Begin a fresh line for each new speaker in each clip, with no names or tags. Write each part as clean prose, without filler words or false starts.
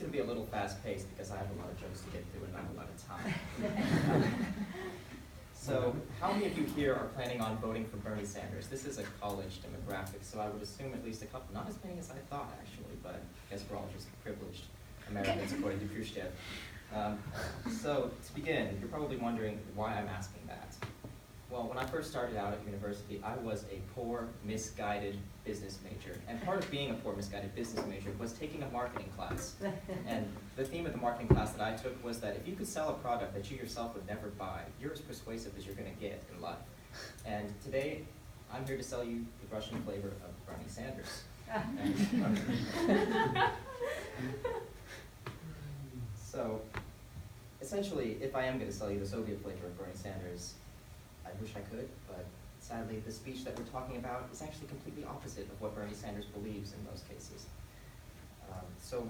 can be a little fast-paced because I have a lot of jokes to get through and not a lot of time. So, how many of you here are planning on voting for Bernie Sanders? This is a college demographic, so I would assume at least a couple, not as many as I thought actually, but I guess we're all just privileged Americans according to Khrushchev. So, to begin, you're probably wondering why I'm asking that. Well, when I first started out at university, I was a poor, misguided business major. And part of being a poor, misguided business major was taking a marketing class. And the theme of the marketing class that I took was that if you could sell a product that you yourself would never buy, you're as persuasive as you're going to get in life. And today, I'm here to sell you the Russian flavor of Bernie Sanders. So, essentially, if I am going to sell you the Soviet flavor of Bernie Sanders, I wish I could, but sadly the speech that we're talking about is actually completely opposite of what Bernie Sanders believes in most cases. So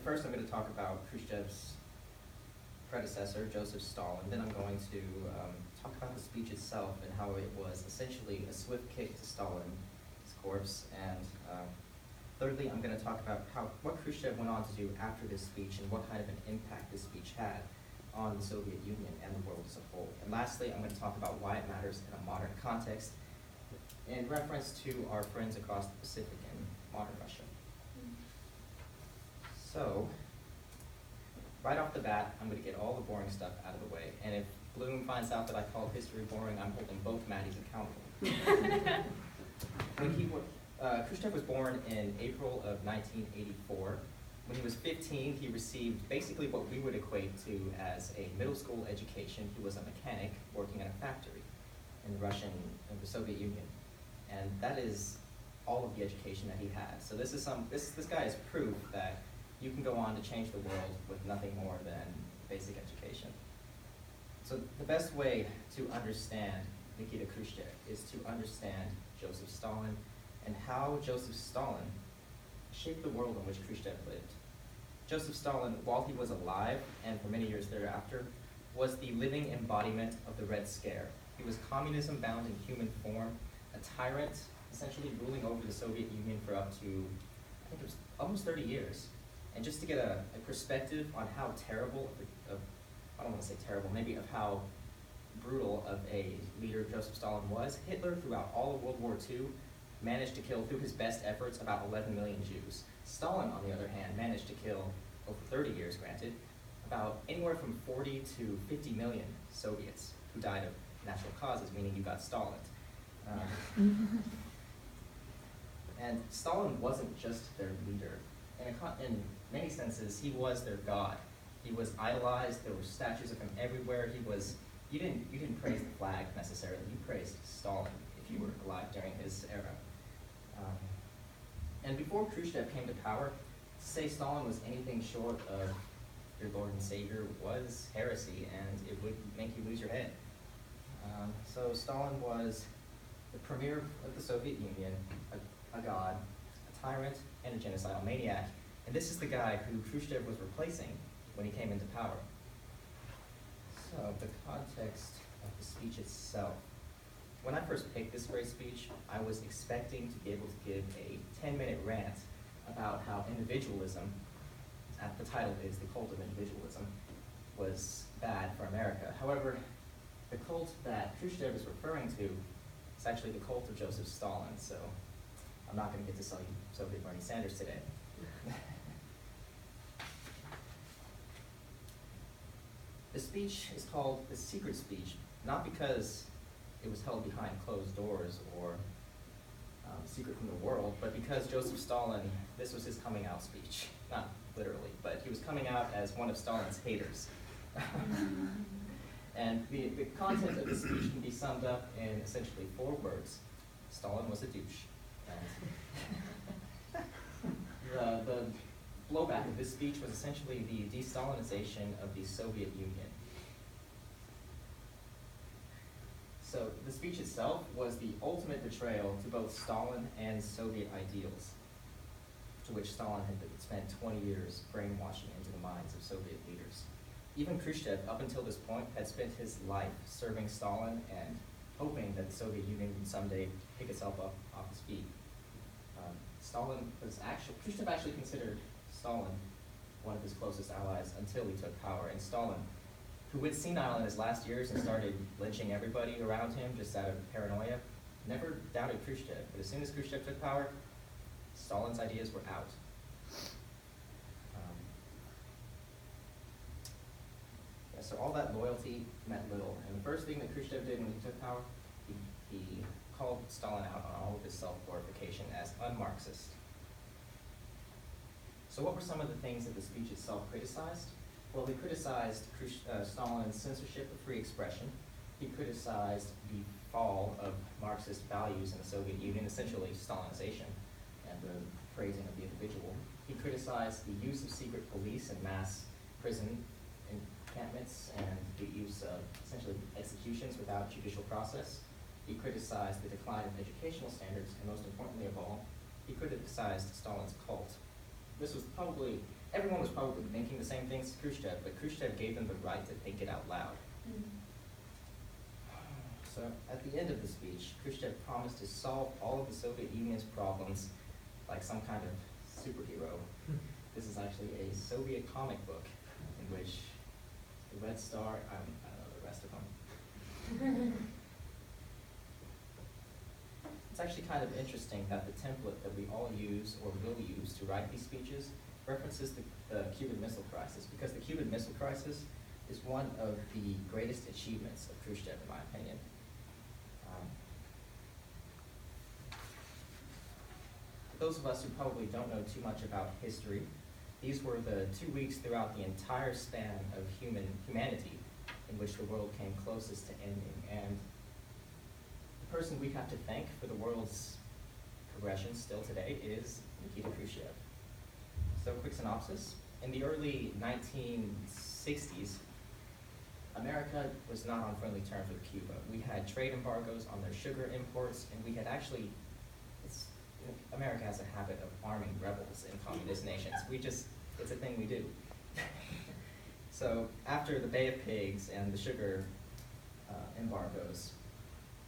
first I'm going to talk about Khrushchev's predecessor, Joseph Stalin. Then I'm going to talk about the speech itself and how it was essentially a swift kick to Stalin's corpse. And thirdly, I'm going to talk about what Khrushchev went on to do after this speech and what kind of an impact this speech had on the Soviet Union and the world as a whole. And lastly, I'm going to talk about why it matters in a modern context in reference to our friends across the Pacific in modern Russia. So, right off the bat, I'm going to get all the boring stuff out of the way. And if Bloom finds out that I called history boring, I'm holding both Maddies accountable. Khrushchev was born in April of 1984. When he was 15, he received basically what we would equate to as a middle school education. He was a mechanic working in a factory in the Soviet Union. And that is all of the education that he had. So this guy is proof that you can go on to change the world with nothing more than basic education. So the best way to understand Nikita Khrushchev is to understand Joseph Stalin and how Joseph Stalin shaped the world in which Khrushchev lived. Joseph Stalin, while he was alive, and for many years thereafter, was the living embodiment of the Red Scare. He was communism bound in human form, a tyrant, essentially ruling over the Soviet Union for up to, I think it was almost 30 years. And just to get a perspective on how terrible, I don't want to say terrible, maybe of how brutal of a leader Joseph Stalin was, Hitler, throughout all of World War II, managed to kill, through his best efforts, about 11 million Jews. Stalin, on the other hand, managed to kill, over 30 years granted, about anywhere from 40 to 50 million Soviets who died of natural causes, meaning you got Stalin. And Stalin wasn't just their leader. In many senses, he was their god. He was idolized. There were statues of him everywhere. You didn't praise the flag necessarily. You praised Stalin if you were alive during his era. And before Khrushchev came to power, to say Stalin was anything short of your Lord and Savior was heresy, and it would make you lose your head. So Stalin was the premier of the Soviet Union, a god, a tyrant, and a genocidal maniac. And this is the guy who Khrushchev was replacing when he came into power. So the context of the speech itself. When I first picked this great speech, I was expecting to be able to give a 10-minute rant about how individualism, the title is The Cult of Individualism, was bad for America. However, the cult that Khrushchev is referring to is actually the cult of Joseph Stalin, so I'm not going to get to sell you Soviet Bernie Sanders today. The speech is called the secret speech, not because it was held behind closed doors or secret from the world, but because Joseph Stalin, this was his coming out speech. Not literally, but he was coming out as one of Stalin's haters. And the content of the speech can be summed up in essentially 4 words. Stalin was a douche. And the blowback of this speech was essentially the de-Stalinization of the Soviet Union. So the speech itself was the ultimate betrayal to both Stalin and Soviet ideals, to which Stalin had spent 20 years brainwashing into the minds of Soviet leaders. Even Khrushchev, up until this point, had spent his life serving Stalin and hoping that the Soviet Union would someday pick itself up off its feet. Khrushchev actually considered Stalin one of his closest allies until he took power. And Stalin, who went senile in his last years and started lynching everybody around him just out of paranoia, never doubted Khrushchev. But as soon as Khrushchev took power, Stalin's ideas were out. So all that loyalty meant little. And the first thing that Khrushchev did when he took power, he called Stalin out on all of his self-glorification as un-Marxist. So what were some of the things that the speech itself criticized? Well, he criticized Stalin's censorship of free expression. He criticized the fall of Marxist values in the Soviet Union, essentially Stalinization, and the praising of the individual. He criticized the use of secret police and mass prison encampments and the use of essentially executions without judicial process. He criticized the decline of educational standards, and most importantly of all, he criticized Stalin's cult. Everyone was probably thinking the same things as Khrushchev, but Khrushchev gave them the right to think it out loud. So at the end of the speech, Khrushchev promised to solve all of the Soviet Union's problems like some kind of superhero. This is actually a Soviet comic book in which the Red Star, I don't know the rest of them. It's actually kind of interesting that the template that we all use or will use to write these speeches references the Cuban Missile Crisis, because the Cuban Missile Crisis is one of the greatest achievements of Khrushchev, in my opinion. For those of us who probably don't know too much about history, these were the 2 weeks throughout the entire span of humanity in which the world came closest to ending. And the person we have to thank for the world's progression still today is Nikita Khrushchev. So, quick synopsis. In the early 1960s, America was not on friendly terms with Cuba. We had trade embargoes on their sugar imports, and we had actually, America has a habit of arming rebels in communist nations. It's a thing we do. So after the Bay of Pigs and the sugar embargoes,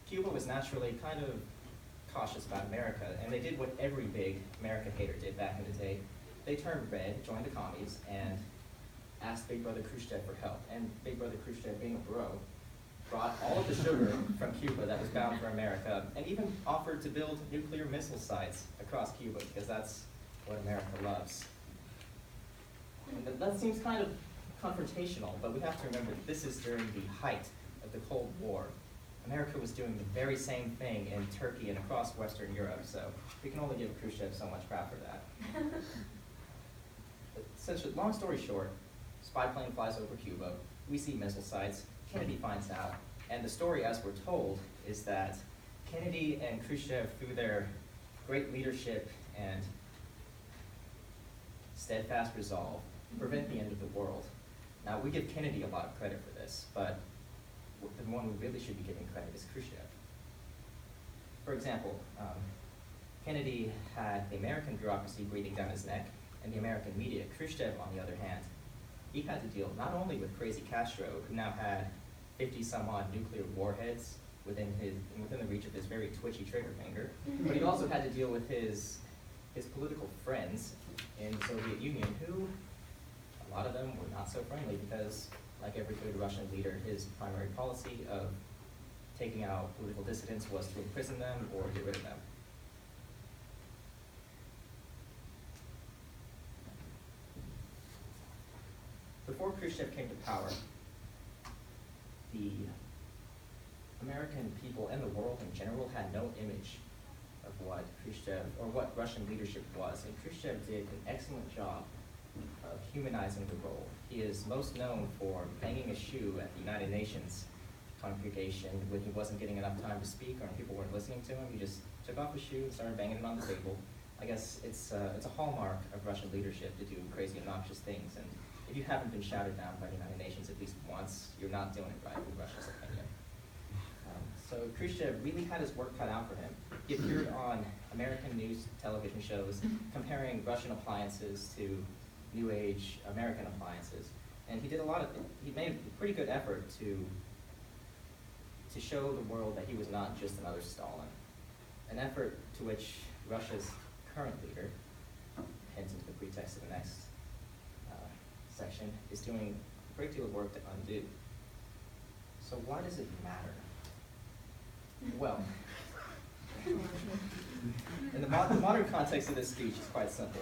Cuba was naturally kind of cautious about America, and they did what every big America hater did back in the day. They turned red, joined the commies, and asked Big Brother Khrushchev for help. And Big Brother Khrushchev, being a bro, brought all of the sugar from Cuba that was bound for America, and even offered to build nuclear missile sites across Cuba, because that's what America loves. And that seems kind of confrontational, but we have to remember that this is during the height of the Cold War. America was doing the very same thing in Turkey and across Western Europe, so we can only give Khrushchev so much crap for that. Essentially, long story short, spy plane flies over Cuba, we see missile sites, Kennedy finds out, and the story as we're told is that Kennedy and Khrushchev, through their great leadership and steadfast resolve, prevent the end of the world. Now, we give Kennedy a lot of credit for this, but the one we really should be giving credit is Khrushchev. For example, Kennedy had the American bureaucracy breathing down his neck, and the American media. Khrushchev, on the other hand, he had to deal not only with crazy Castro, who now had 50-some-odd nuclear warheads within the reach of his very twitchy trigger finger, but he also had to deal with his political friends in the Soviet Union, who, a lot of them were not so friendly because, like every good Russian leader, his primary policy of taking out political dissidents was to imprison them or get rid of them. Before Khrushchev came to power, the American people and the world in general had no image of what Khrushchev, or what Russian leadership was, and Khrushchev did an excellent job of humanizing the role. He is most known for banging a shoe at the United Nations congregation when he wasn't getting enough time to speak or people weren't listening to him. He just took off his shoe and started banging it on the table. I guess it's a hallmark of Russian leadership to do crazy, obnoxious things, and if you haven't been shouted down by the United Nations at least once, you're not doing it right in Russia's opinion. So Khrushchev really had his work cut out for him. He appeared on American news television shows comparing Russian appliances to New Age American appliances. And he made a pretty good effort to show the world that he was not just another Stalin. An effort to which Russia's current leader, hence into the pretext of the next section, is doing a great deal of work to undo. So why does it matter? Well, in the modern context of this speech is quite simple.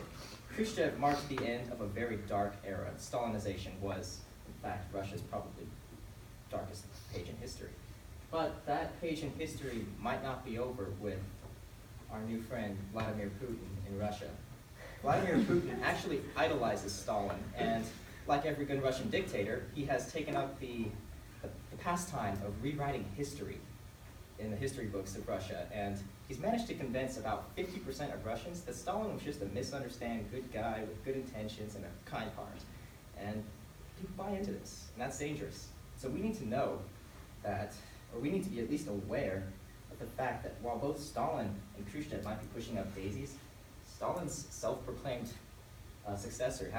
Khrushchev marked the end of a very dark era. Stalinization was, in fact, Russia's probably darkest page in history. But that page in history might not be over with our new friend Vladimir Putin in Russia. Vladimir Putin actually idolizes Stalin, and like every good Russian dictator, he has taken up the pastime of rewriting history in the history books of Russia, and he's managed to convince about 50% of Russians that Stalin was just a misunderstanding good guy with good intentions and a kind heart. And people buy into this, and that's dangerous. So we need to know that, or we need to be at least aware of the fact that while both Stalin and Khrushchev might be pushing up daisies, Stalin's self-proclaimed successor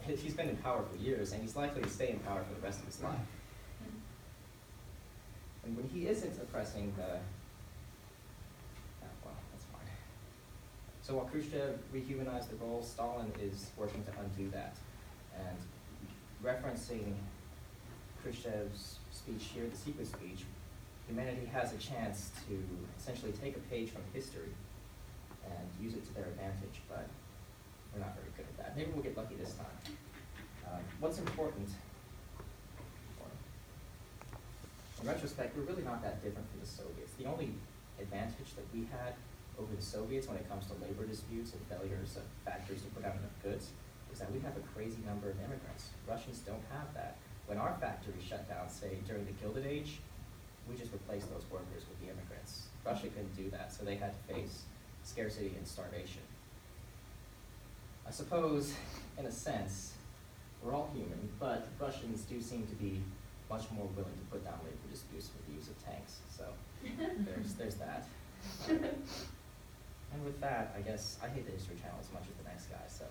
he's been in power for years, and he's likely to stay in power for the rest of his life. And when he isn't oppressing well, that's fine. So while Khrushchev rehumanized the role, Stalin is working to undo that. And referencing Khrushchev's speech here, the secret speech, humanity has a chance to essentially take a page from history and use it to their advantage, but we're not very good at that. Maybe we'll get lucky this time. What's important? In retrospect, we're really not that different from the Soviets. The only advantage that we had over the Soviets when it comes to labor disputes and failures of factories to put out enough goods is that we have a crazy number of immigrants. Russians don't have that. When our factories shut down, say, during the Gilded Age, we just replaced those workers with the immigrants. Russia couldn't do that, so they had to face scarcity and starvation. I suppose, in a sense, we're all human, but Russians do seem to be much more willing to put down labor disputes with the use of tanks. So there's that. And with that, I guess I hate the History Channel as much as the next guy, so